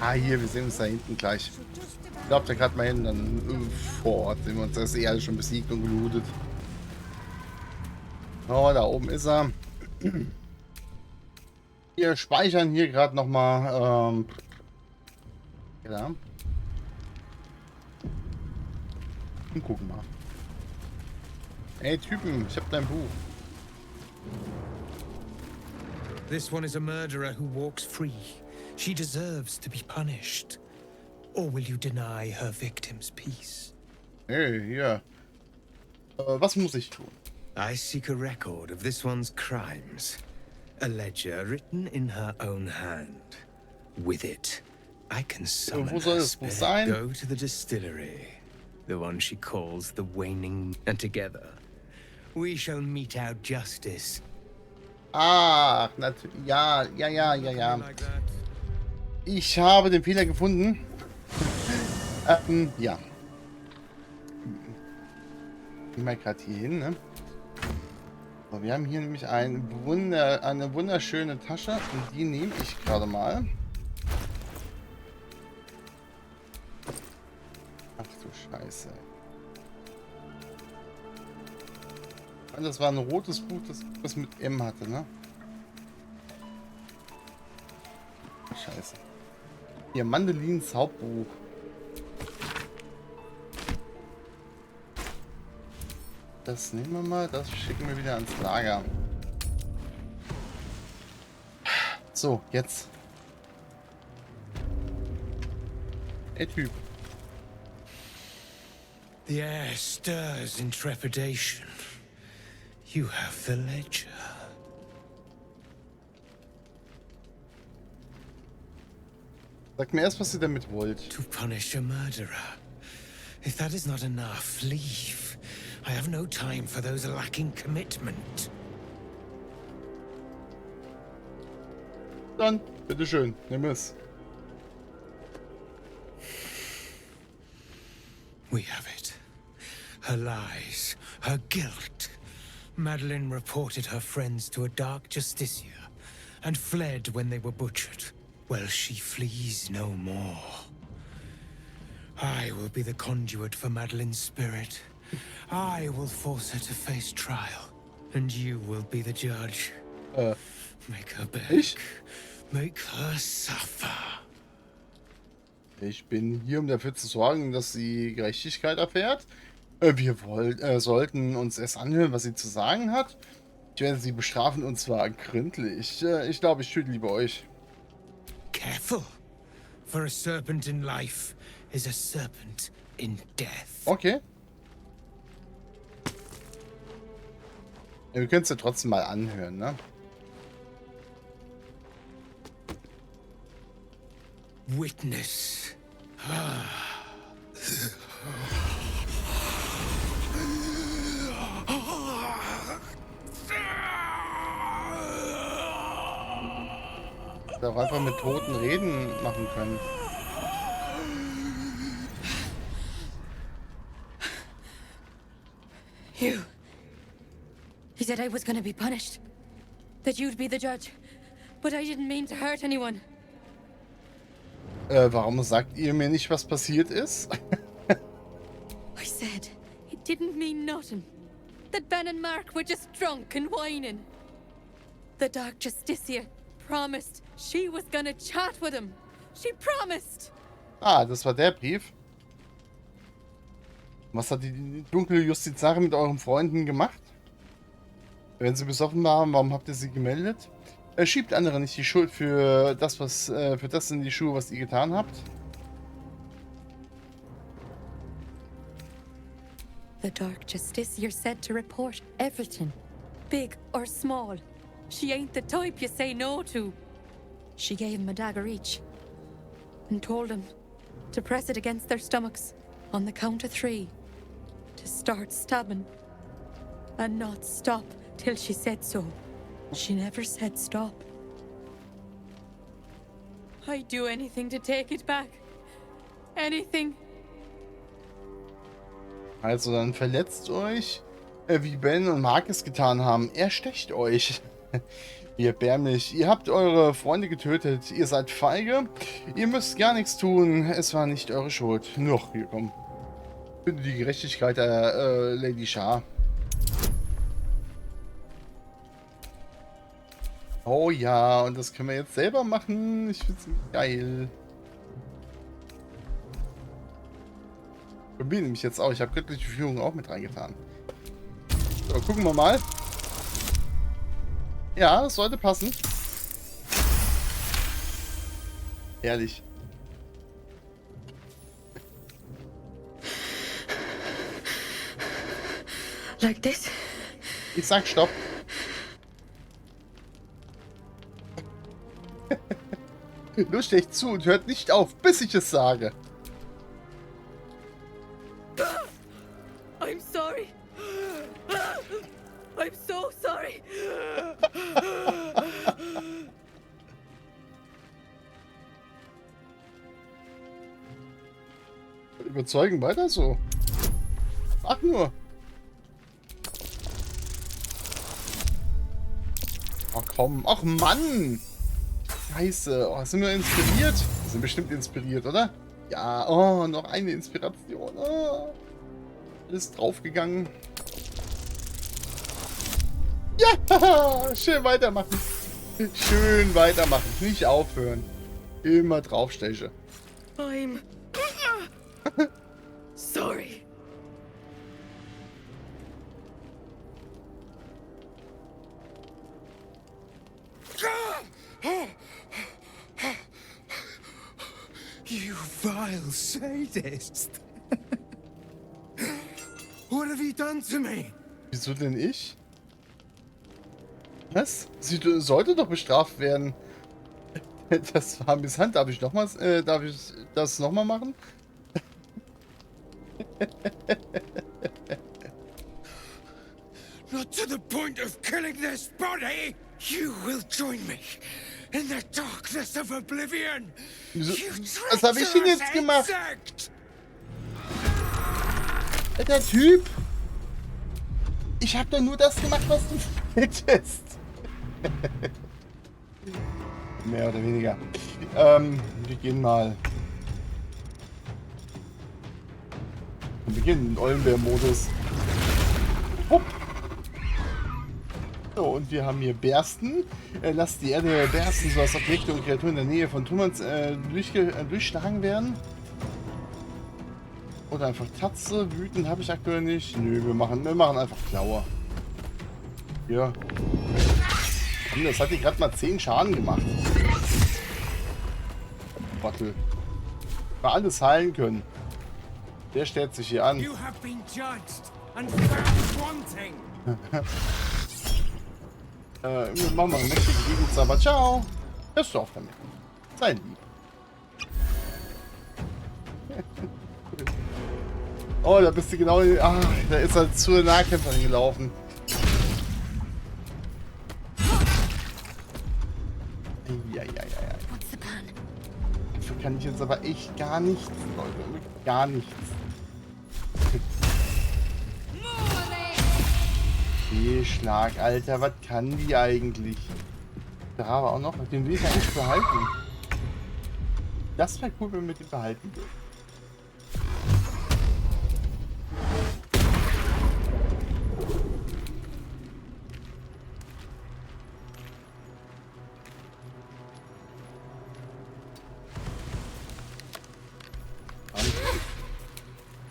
Ah, hier, wir sehen uns da hinten gleich. Ich glaube, da gerade mal hin, dann vor Ort sehen wir uns. Da ist alles schon besiegt und gelootet. Oh, da oben ist er. Wir speichern hier gerade nochmal. Ja. Und gucken mal. Ey, Typen, ich hab dein Buch. This one is a murderer who walks free. She deserves to be punished. Or will you deny her victims peace? Hey, hier. Was muss ich tun? I seek a record of this one's crimes. A ledger written in her own hand. With it, I can summon Wo soll her das Buch spirit. sein? Go to the distillery. The one she calls the waning. And together, we shall mete out justice. Ach, natürlich. Ja. Ich habe den Fehler gefunden. Ja. Gehen wir gerade hier hin, ne? So, wir haben hier nämlich eine wunderschöne Tasche und die nehme ich gerade mal. Ach du Scheiße. Und das war ein rotes Buch, das mit M hatte, ne? Scheiße. Hier, Mandelins Hauptbuch. Das nehmen wir mal, das schicken wir wieder ans Lager. So, jetzt. Ey, Typ. The air stirs in trepidation. You have the ledger. Sagt mir erst, was ihr damit wollt. To punish a murderer. If that is not enough, leave. I have no time for those lacking commitment. Dann, bitteschön, nimm es. We have it. Her lies, her guilt. Madeline reported her friends to a dark justiciar and fled when they were butchered. Well, she flees no more. I will be the conduit for Madeline's spirit. I will force her to face trial, and you will be the judge. Make her beg. Ich? Make her suffer. Ich bin hier, um dafür zu sorgen, dass sie Gerechtigkeit erfährt. Wir sollten uns erst anhören, was sie zu sagen hat. Ich werde sie bestrafen und zwar gründlich. Ich glaube, ich töte lieber euch. Careful, for a serpent in life is a serpent in death. Okay. Ja, wir können es ja trotzdem mal anhören, ne? Witness. Da auch einfach mit Toten reden machen können. He said I was gonna be punished. That you'd be the judge. But I didn't mean to hurt anyone. Warum sagt ihr mir nicht, was passiert ist? I said it didn't mean nothing. That Ben and Mark were just drunk and whining. The Dark Justiciar promised she was gonna chat with him. She promised. Ah, das war der Brief. Was hat die dunkle Justizare mit euren Freunden gemacht? Wenn sie besoffen waren, warum habt ihr sie gemeldet? Schiebt andere nicht die Schuld für das in die Schuhe, was ihr getan habt. The Dark Justiciar said to report everything, big or small. She ain't the type you say no to. She gave him a dagger each and told him to press it against their stomachs on the count of 3 to start stabbing and not stop till she said so. She never said stop. I'd do anything to take it back. Anything. Also dann verletzt euch, wie Ben und Mark es getan haben. Er stecht euch. Wie erbärmlich. Ihr habt eure Freunde getötet. Ihr seid feige. Ihr müsst gar nichts tun. Es war nicht eure Schuld. Noch, hier komm. Finde die Gerechtigkeit der Lady Shah. Oh ja, und das können wir jetzt selber machen. Ich finde es geil. Probieren nämlich jetzt auch. Ich habe göttliche Führung auch mit reingetan. So, gucken wir mal. Ja, das sollte passen. Ehrlich. Like this? Ich sag Stopp. Nur stecht zu und hört nicht auf, bis ich es sage. I'm sorry. I'm so sorry. Überzeugen weiter so. Ach nur. Ach komm. Ach Mann. Scheiße. Oh, sind wir inspiriert? Wir sind bestimmt inspiriert, oder? Ja. Oh, noch eine Inspiration. Oh. Alles draufgegangen. Ja. Schön weitermachen. Schön weitermachen. Nicht aufhören. Immer draufsteche. I'm sorry. You vile sadist! What have you done to me? Wieso denn ich? Was? Sie sollte doch bestraft werden. Das war misshandelt. Darf ich nochmal, darf ich das nochmal machen? Not to the point of killing this body! You will join me in the darkness of oblivion! Wieso? You Was habe ich denn jetzt traitorous gemacht? insect! Der Typ! Ich habe doch nur das gemacht, was du wolltest. Mehr oder weniger. Wir gehen mal. Wir beginnen in Eulenbär-Modus. Hopp. So, und wir haben hier Bersten. Lasst die Erde bersten, sodass Objekte und Kreaturen in der Nähe von Trümmern durchschlagen werden. Oder einfach Tatze. Wütend habe ich aktuell nicht. Nö, wir machen einfach Klaue. Ja. Das hat die gerade mal 10 Schaden gemacht. Bottle. Mal alles heilen können. Der stellt sich hier an. You have been judged and found wanting! Wir machen mal einen mächtigen Gegenzauber. Ciao. Hörst du auf damit. Sei lieb. Oh, da bist du genau... Ah, da ist er zur Nahkämpferin gelaufen. Ja. Dafür kann ich jetzt aber echt gar nichts, Leute. Gar nichts. Schlag, Alter. Was kann die eigentlich? Da aber auch noch. Den will ich eigentlich behalten. Das wäre cool, wenn wir mit dem behalten würden.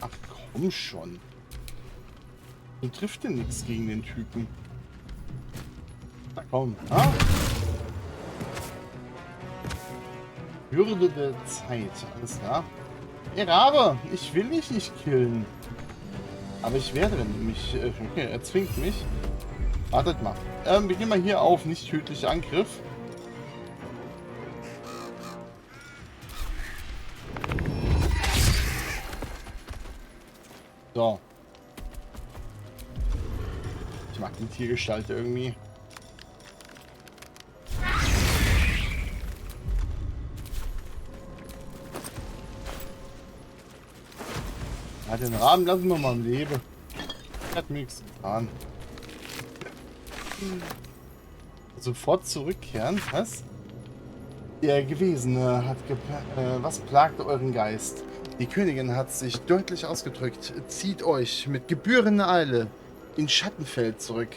Ach komm schon. Du trifft denn nichts gegen den Typen. Na komm. Ah? Hürde der Zeit. Alles klar. Ey Rabe, ich will dich nicht killen. Aber ich werde, wenn du mich... Okay, er zwingt mich. Wartet mal. Wir gehen mal hier auf nicht tödlicher Angriff. So. Ich mag die Tiergestalt irgendwie. Ja, den Rahmen lassen wir mal im Leben. Hat mir nichts getan. Sofort zurückkehren. Was? Der Gewesene hat was plagt euren Geist? Die Königin hat sich deutlich ausgedrückt. Zieht euch mit gebührender Eile in Schattenfeld zurück.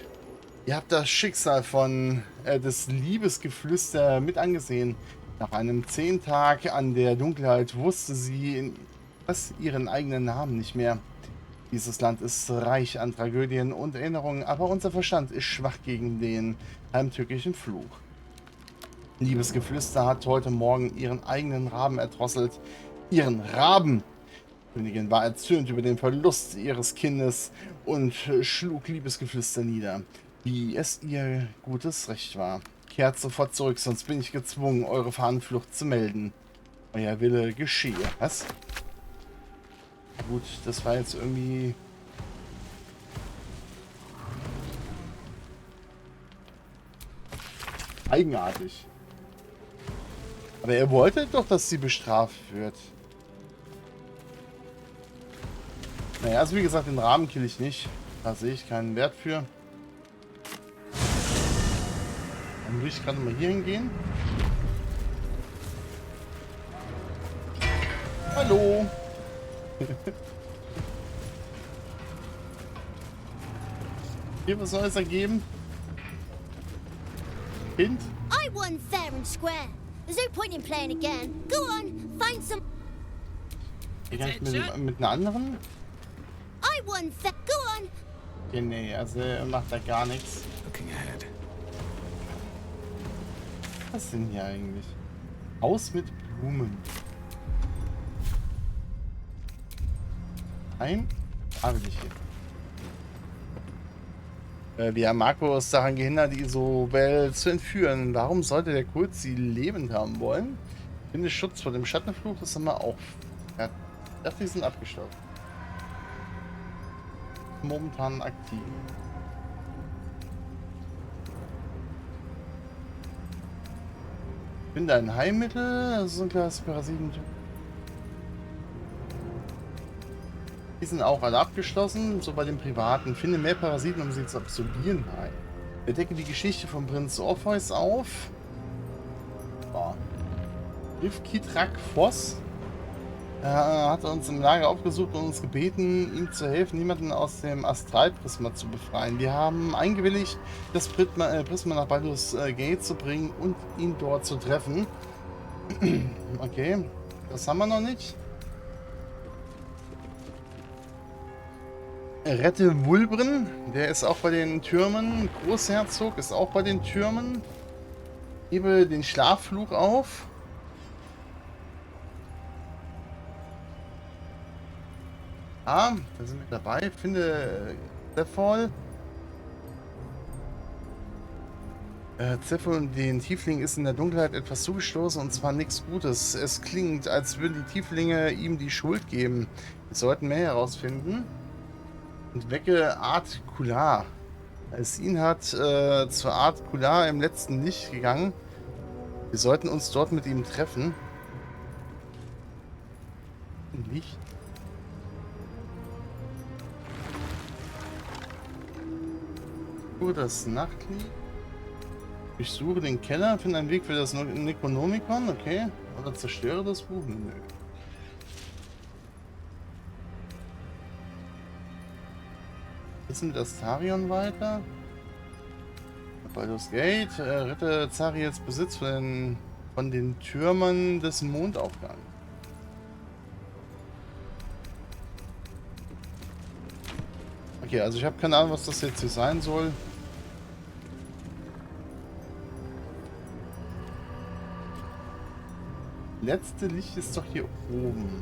Ihr habt das Schicksal des Liebesgeflüster mit angesehen. Nach einem 10 Tag an der Dunkelheit wusste sie ihren eigenen Namen nicht mehr. Dieses Land ist reich an Tragödien und Erinnerungen, aber unser Verstand ist schwach gegen den heimtückischen Fluch. Liebesgeflüster hat heute Morgen ihren eigenen Raben erdrosselt. Ihren Raben! Die Königin war erzürnt über den Verlust ihres Kindes und schlug Liebesgeflüster nieder, wie es ihr gutes Recht war. Kehrt sofort zurück, sonst bin ich gezwungen, eure Fahnenflucht zu melden. Euer Wille geschehe. Was? Gut, das war jetzt irgendwie... eigenartig. Aber er wollte doch, dass sie bestraft wird. Naja, also wie gesagt, den Rahmen kill ich nicht. Da sehe ich keinen Wert für. Dann würde ich gerade mal hier hingehen. Hallo. Hier, was soll es ergeben? Hint? I won fair and square. There's no point in playing again. Go on, find some. Hier kann ich mit einer anderen? I won fair. Go on. Okay, nee, also er macht da gar nichts. Was sind hier eigentlich? Haus mit Blumen. Nein? Da will ich hin. Wir haben Markus daran gehindert, Isobel zu entführen. Warum sollte der Kult sie lebend haben wollen? Finde Schutz vor dem Schattenfluch, das haben wir auch. Ja, die sind abgeschlossen. Momentan aktiv. Finde ein Heilmittel, das ist ein klares Parasiten. Die sind auch alle abgeschlossen, so bei den privaten. Finde mehr Parasiten, um sie zu absorbieren. Nein. Bedecke die Geschichte von Prinz Orpheus auf. Oh. Rifkitrak Voss hat uns im Lager aufgesucht und uns gebeten, ihm zu helfen, niemanden aus dem Astralprisma zu befreien. Wir haben eingewilligt, das Prisma nach Baldurs Gate zu bringen und ihn dort zu treffen. Okay, das haben wir noch nicht. Rette Wulbren, der ist auch bei den Türmen. Großherzog ist auch bei den Türmen. Hebe den Schlaffluch auf. Ah, da sind wir dabei. Finde Zephyr. Zephyr und den Tiefling ist in der Dunkelheit etwas zugestoßen und zwar nichts Gutes. Es klingt, als würden die Tieflinge ihm die Schuld geben. Wir sollten mehr herausfinden. Und wecke Art Kular. Als ihn hat zur Art Kular im letzten Licht gegangen. Wir sollten uns dort mit ihm treffen. Licht. Das Nachtlied. Ich suche den Keller, finde einen Weg für das Necronomicon, okay. Oder zerstöre das Buch? Nö. Wissen wir das Tarion weiter? Baldur's Gate, rette Zariels Besitz von den Türmern des Mondaufgangs. Okay, also ich habe keine Ahnung, was das jetzt hier sein soll. Letzte Licht ist doch hier oben.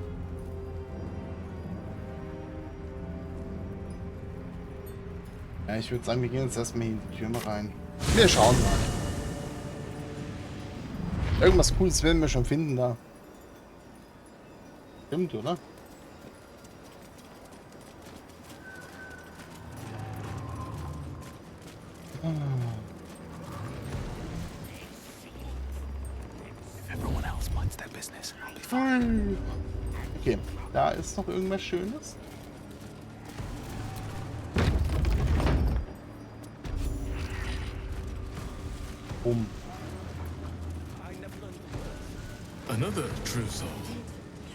Ja, ich würde sagen, wir gehen jetzt erstmal hier in die Türme rein. Wir schauen mal. Irgendwas Cooles werden wir schon finden da. Stimmt, oder? Okay, da ist noch irgendwas Schönes. Bumm. Another true soul.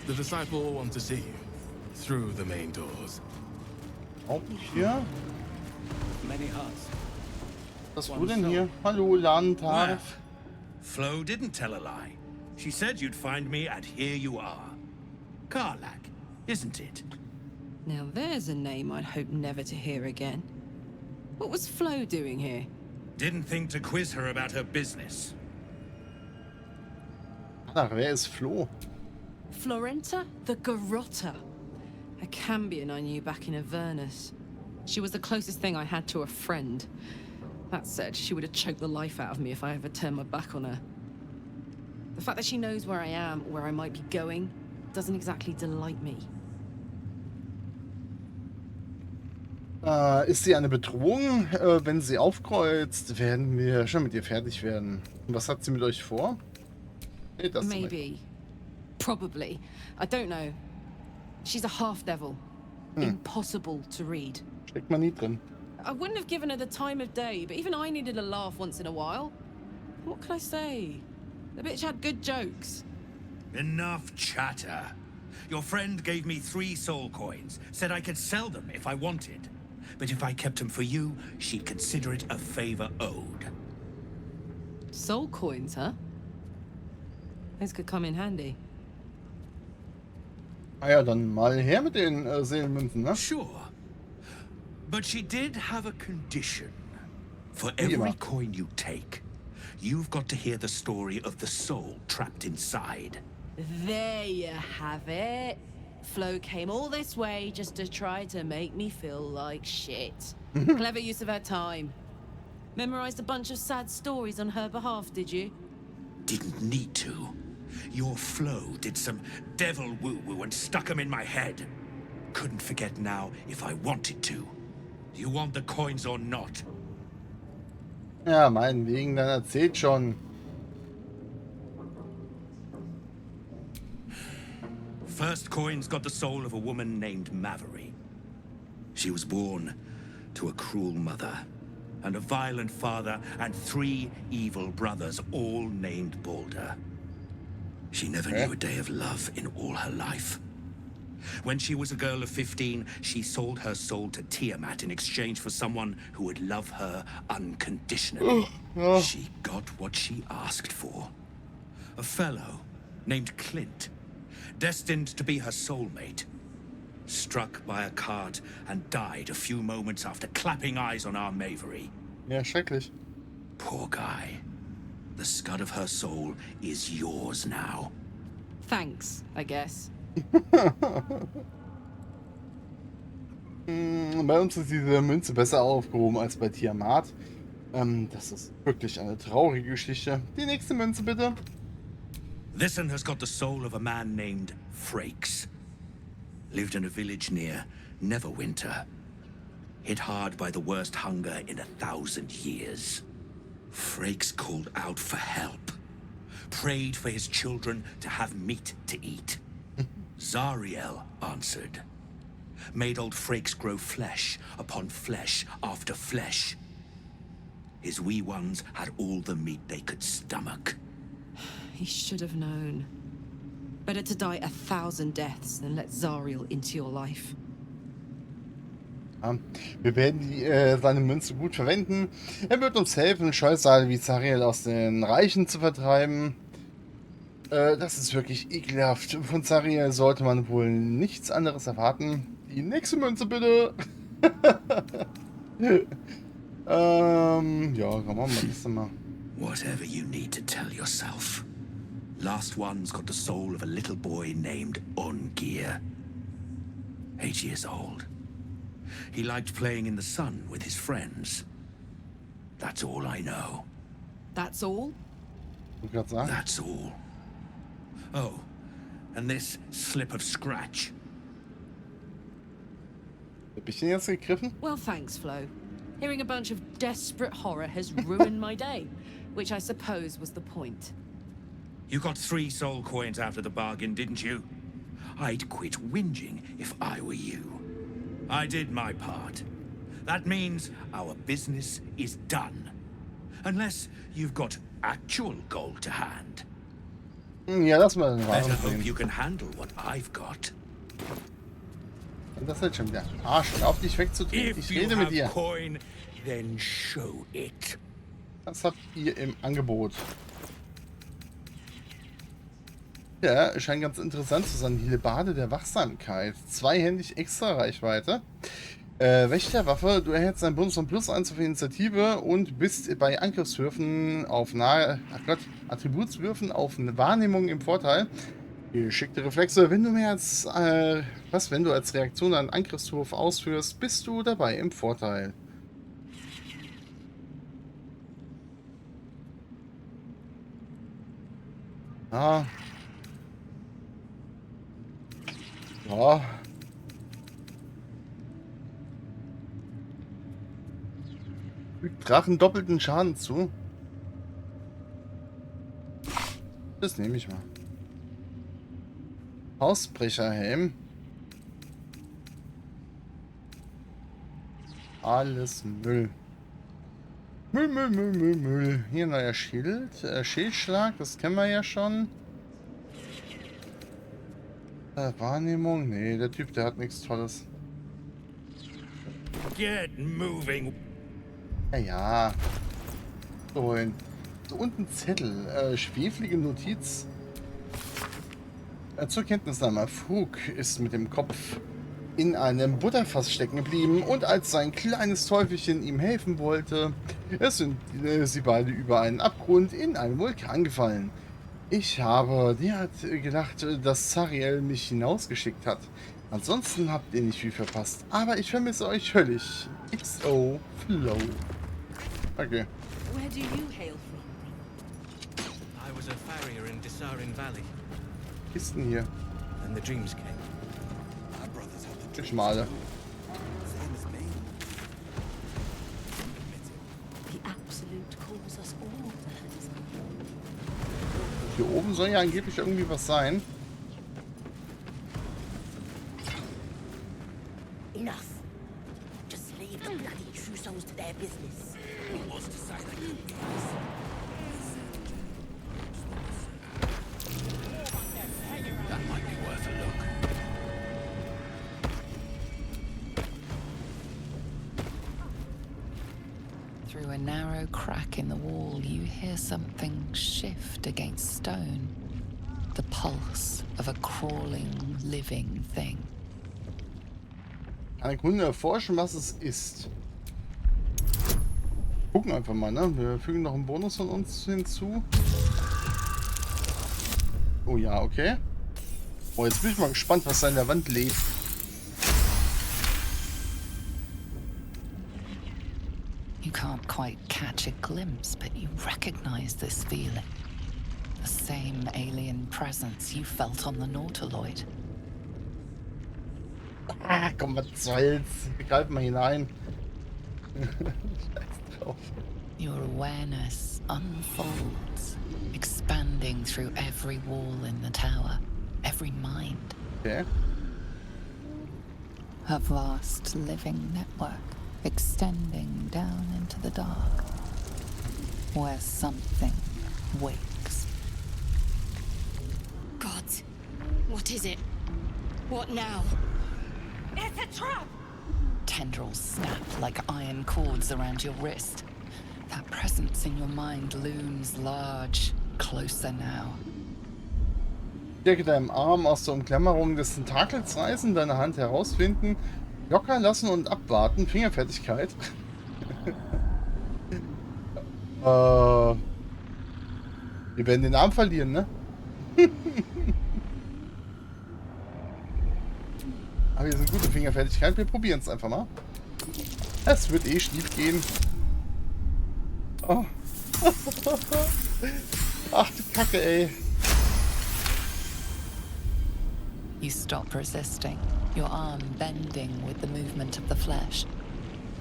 The disciple will want to see you through the main doors. Auch nicht hier. Many hearts. Was hast du denn hier? Hallo, Lantar. Well, Flo didn't tell a lie. She said you'd find me, and here you are. Karlak, isn't it? Now there's a name I'd hope never to hear again. What was Flo doing here? Didn't think to quiz her about her business. Ach, wer ist Flo? Florenta the Garotta. A Cambion I knew back in Avernus. She was the closest thing I had to a friend. That said, she would have choked the life out of me if I ever turned my back on her. The fact that she knows where I am, where I might be going, doesn't exactly delight me. Ist sie eine Bedrohung? Wenn sie aufkreuzt, werden wir schon mit ihr fertig werden. Was hat sie mit euch vor? Nee, das Maybe. Probably. I don't know. She's a half-devil. Impossible to read. Steckt man nie drin. I wouldn't have given her the time of day, but even I needed a laugh once in a while. What can I say? The bitch had good jokes. Enough chatter. Your friend gave me 3 soul coins, said I could sell them if I wanted. But if I kept them for you, she'd consider it a favor owed. Soul coins, huh? Those could come in handy. Ah ja, dann mal her mit den Seelenmünzen, ne? Sure. But she did have a condition. For Wie every immer. coin you take, you've got to hear the story of the soul trapped inside. There you have it. Flo came all this way just to try to make me feel like shit. Clever use of her time. Memorized a bunch of sad stories on her behalf, did you? Didn't need to. Your Flo did some devil woo-woo and stuck 'em in my head. Couldn't forget now if I wanted to. You want the coins or not? Ja, meinetwegen, dann erzählt schon. First coin's got the soul of a woman named Maverick. She was born to a cruel mother and a violent father and 3 evil brothers, all named Baldur. She never knew a day of love in all her life. When she was a girl of 15, she sold her soul to Tiamat in exchange for someone who would love her unconditionally. She got what she asked for. A fellow named Clint, destined to be her soulmate, struck by a cart and died a few moments after clapping eyes on our Mavery. Ja, schrecklich. Poor guy. The scud of her soul is yours now. Thanks, I guess. Bei uns ist diese Münze besser aufgehoben als bei Tiamat. Das ist wirklich eine traurige Geschichte. Die nächste Münze bitte. This one has got the soul of a man named Frakes. Lived in a village near Neverwinter. Hit hard by the worst hunger in 1,000 years. Frakes called out for help. Prayed for his children to have meat to eat. Zariel answered. Made old Frakes grow flesh upon flesh after flesh. His wee ones had all the meat they could stomach. He should have known. Better to die 1,000 deaths than let Zariel into your life. Ja, wir werden seine Münze gut verwenden. Er wird uns helfen, Scheusale wie Zariel aus den Reichen zu vertreiben. Das ist wirklich ekelhaft. Von Zariel sollte man wohl nichts anderes erwarten. Die nächste Münze bitte. Ja, komm mal, das mal. Whatever you need to tell yourself. Last one's got the soul of a little boy named Ungir. 8 years old. He liked playing in the sun with his friends. That's all I know. That's all? Ich wollte gerade sagen. That's all. Oh, and this slip of scratch. Hab ich den jetzt gegriffen? Well, thanks, Flo. Hearing a bunch of desperate horror has ruined my day, which I suppose was the point. You got 3 soul coins after the bargain, didn't you? I'd quit whinging if I were you. I did my part. That means our business is done. Unless you've got actual gold to hand. Ja, lass mal den Better Waren hope sehen. you can handle what I've got. Und das ist schon wieder. Arsch, hör auf dich wegzudrehen. If Ich you rede mit have dir. coin, then show it. Was habt ihr im Angebot? Ja, scheint ganz interessant zu sein. Die Hellebarde der Wachsamkeit. Zweihändig extra Reichweite. Wächterwaffe. Du erhältst einen Bonus von +1 auf Initiative und bist bei Angriffswürfen auf Attributswürfen auf Wahrnehmung im Vorteil. Geschickte Reflexe. Wenn du mehr als wenn du als Reaktion einen Angriffswurf ausführst, bist du dabei im Vorteil. Ah. Ja. Fügt Drachen doppelten Schaden zu. Das nehme ich mal. Ausbrecherhelm. Alles Müll. Müll, Müll, Müll, Müll, Müll. Hier ein neuer Schild. Schildschlag, das kennen wir ja schon. Wahrnehmung? Nee, der Typ, der hat nichts Tolles. Get moving. Ja, ja. So, so unten Zettel. Schweflige Notiz. Zur Kenntnisnahme. Frug ist mit dem Kopf in einem Butterfass stecken geblieben und als sein kleines Teufelchen ihm helfen wollte, sind sie beide über einen Abgrund in einen Vulkan gefallen. Ich habe gedacht, dass Zariel mich hinausgeschickt hat. Ansonsten habt ihr nicht viel verpasst. Aber ich vermisse euch völlig. XO Flow. Okay. Where do you hail from? I was a farrier in Desarin Valley, Was ist denn hier? and the dreams came. Schmale. The absolute calls us all to his. Hier oben soll ja angeblich irgendwie was sein. Enough. Just leave the bloody true souls to their business. Who was to say they couldn't get us? That might be worth a look. Through a narrow crack in the wall, you hear something shift against stone. The pulse of a crawling, living thing. Eine Kunde erforschen, was es ist. Gucken einfach mal, ne? Wir fügen noch einen Bonus von uns hinzu. Oh ja, okay. Oh, jetzt bin ich mal gespannt, was da in der Wand lebt. You can't quite catch a glimpse, but you recognize this feeling. The same alien presence you felt on the Nautiloid. Ah, komm, was soll's. Wir greifen mal hinein. Scheiß drauf. Your awareness unfolds, expanding through every wall in the tower, every mind. Okay. A vast living network extending down into the dark, where something wakes. God, what is it? What now? It's a trap! Tendrils snap like iron cords around your wrist. That presence in your mind looms large, closer now. Stärke deinem Arm aus der Umklammerung des Tentakels reißen, deine Hand herausfinden, locker lassen und abwarten. Fingerfertigkeit. Wir werden den Arm verlieren, ne? Aber wir sind gute Fingerfertigkeit. Wir probieren es einfach mal. Es wird eh schief gehen. Oh. Ach du Kacke, ey. You stop resisting, your arm bending with the movement of the flesh.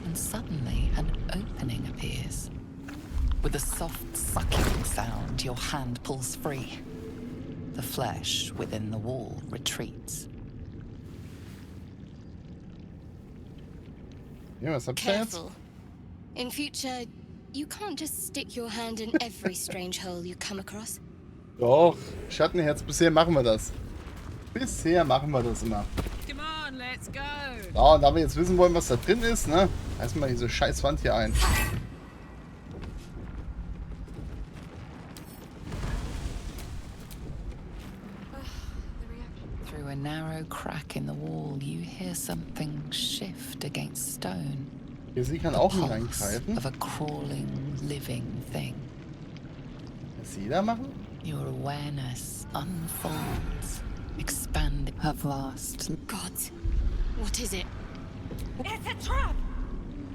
And suddenly an opening appears. With a soft sucking sound, your hand pulls free. The flesh within the wall retreats. Ja, was habt ihr jetzt? Careful. In future, You can't just stick your hand in every strange hole you come across. Doch, Schattenherz, bisher machen wir das. Bisher machen wir das immer. Come on, let's go. Ja, und da wir jetzt wissen wollen, was da drin ist, ne? Reißen wir diese scheiß Wand hier ein. Through a narrow crack in the wall, you hear something shift against stone. Hier, sie kann auch nicht Pulse eingreifen. of a crawling, living thing. Was sie da machen? Your awareness unfolds, expanding her vast. God, what is it? It's a trap.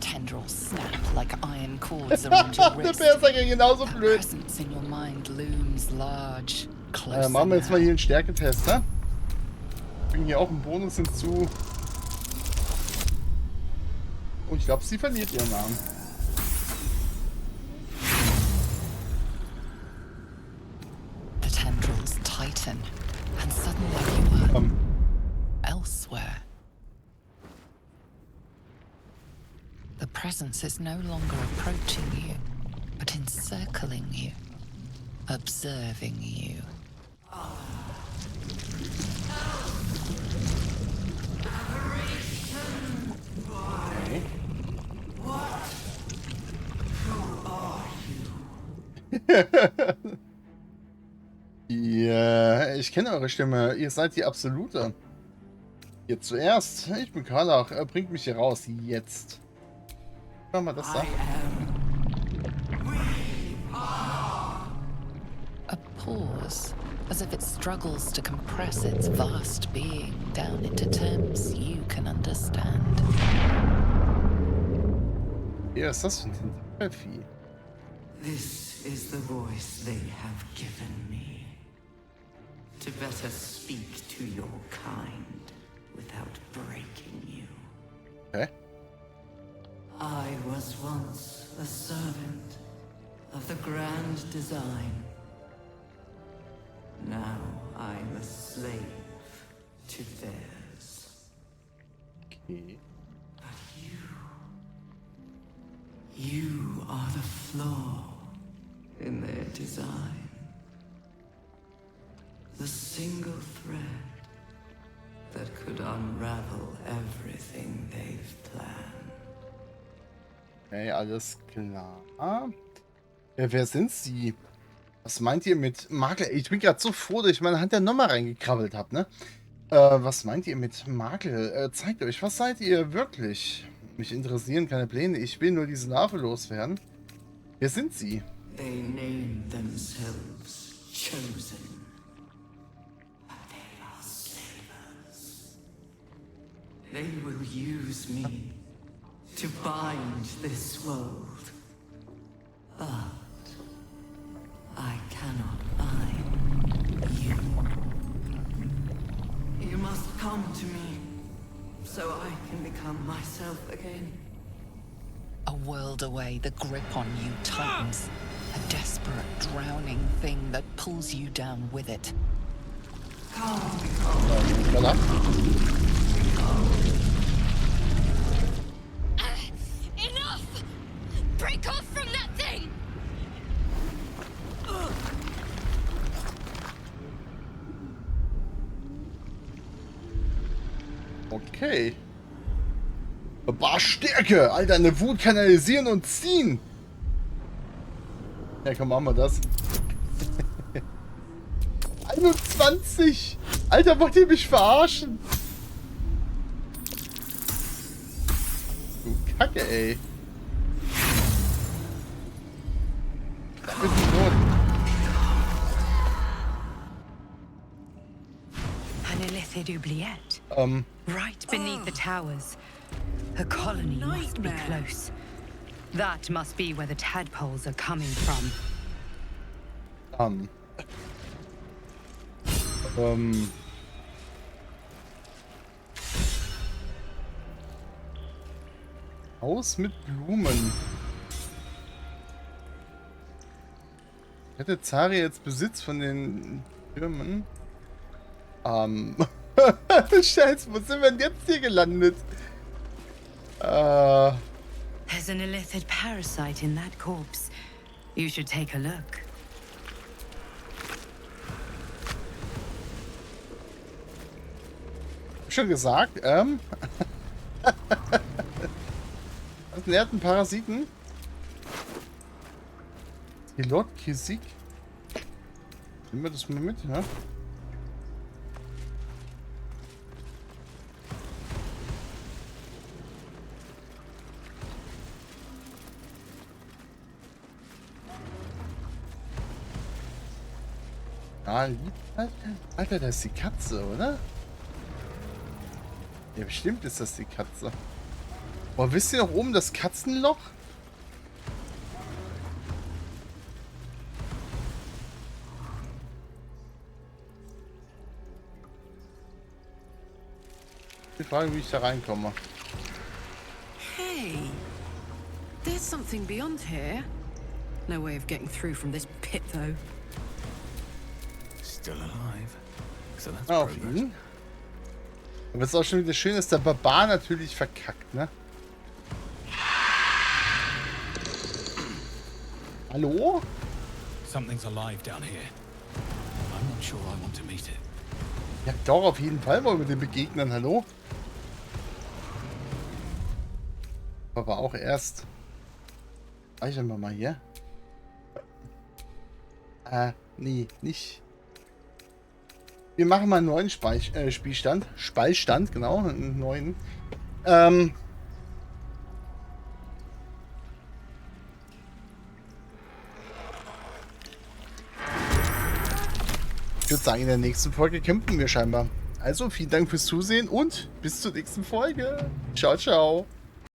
Tendrils snap like iron cords around your Der wrist. Berserker genauso Her blöd. presence in your mind looms large, close. Machen wir jetzt mal hier einen Stärketest, ne? Bringen hier auch einen Bonus hinzu. Und ich glaube, sie verliert ihren Namen. The tendrils tighten, and suddenly you are elsewhere. The presence is no longer approaching you, but encircling you, observing you. Okay. Ja, ich kenne eure Stimme. Ihr seid die Absolute. Ihr zuerst. Ich bin Karlach. Er bringt mich hier raus. Jetzt. Mach mal das da. A pause, as if it struggles to compress its vast being down into terms you can understand. Wer ist das für ein Tentakelvieh? This is the voice they have given me. To better speak to your kind without breaking you. Okay. I was once a servant of the grand design. Now I'm a slave to theirs. Okay. But you are the flaw in their design. The single thread that could unravel everything they've planned. Okay, alles klar. Wer sind Sie? Was meint ihr mit Makel? Ich bin gerade so froh, dass ich meine Hand ja nochmal reingekrabbelt habe, ne? Was meint ihr mit Makel? Zeigt euch, was seid ihr wirklich? Mich interessieren keine Pläne, ich will nur diese Larve loswerden. Wer sind Sie? They name themselves chosen. But they are slavers. They will use me to bind this world. But I cannot bind you. You must come to me so I can become myself again. A world away, the grip on you tightens. A desperate, drowning thing that pulls you down with it. Voilà. Enough! Break off from that thing! Okay. Bah, Stärke! Alter, eine Wut kanalisieren und ziehen! Ja, komm, machen wir das. 21! Alter, wollt ihr mich verarschen? Du Kacke, ey. Da bin ich tot. An illithid oubliette. Right beneath the towers. A colony must be close. That must be where the tadpoles are coming from. Haus mit Blumen. Hätte Zari jetzt Besitz von den Türmen? Scheiße, wo sind wir denn jetzt hier gelandet? There's an illithid parasite in that corpse. You should take a look. Schon gesagt, was lehrten Parasiten? Pilot Kisik. Nehmen wir das mal mit, ne? Alter, das ist die Katze, oder? Ja, bestimmt ist das die Katze. Boah, wisst ihr noch oben das Katzenloch? Die Frage, wie ich da reinkomme. Hey, there's something beyond here. No way of getting through from this pit, though. Still alive. So that's Auf progress. ihn. Aber es ist auch schon wieder schön, dass der Barbar natürlich verkackt, ne? Hallo? Something's alive down here. I'm not sure I want to meet it. Ja, doch, auf jeden Fall wollen wir dem begegnen, hallo? Aber auch erst. Speichern wir mal hier. Nee, nicht. Wir machen mal einen neuen Spielstand. Speistand, genau, einen neuen. Ich würde sagen, in der nächsten Folge kämpfen wir scheinbar. Also, vielen Dank fürs Zusehen und bis zur nächsten Folge. Ciao, ciao.